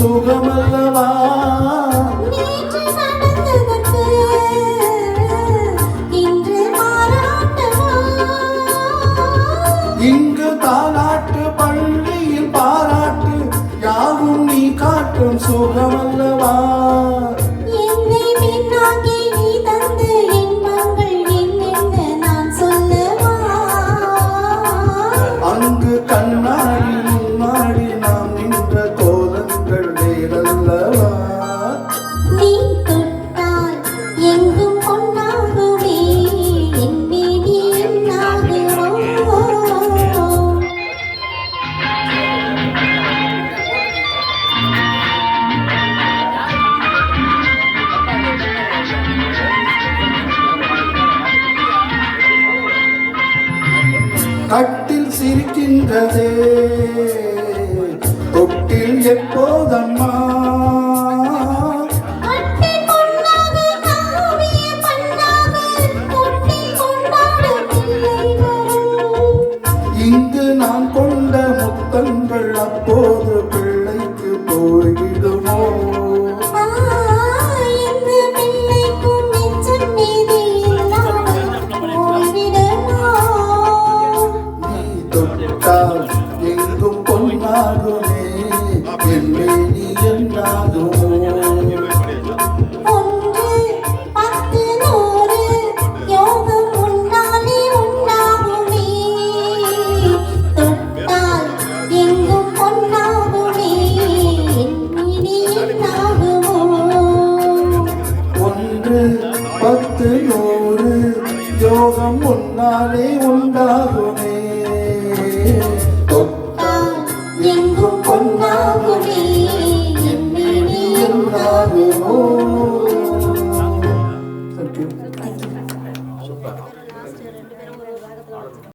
சுகமல்லவா இங்கு தாலாட்டு பள்ளியில் பாராட்டு யாவும் நீ காட்டும் சுகமல்லவா அங்கு கண்ணாடி முன்னாடி நாம் நின்ற கோலங்கள் வேறல்லவா நீ தொட்டால் எங்கும் பொன்னாகுமே என் மேனி என்னாகுமோ கட்டில் சிரிக்கின்றதே தொட்டில் எப்போதம்மா இங்கு நான் கொண்ட முத்தங்கள் அப்போது பிள்ளைக்கு போய்விடுமோ எங்கும் பொன்னாகுமே என் மேனி என்னாகுமோ ஒன்று பத்து நூறு யோகம் முன்னாலே உண்டாகுமே எங்கும் பொன்னாகுமே என் மேனி என்னாகுமோ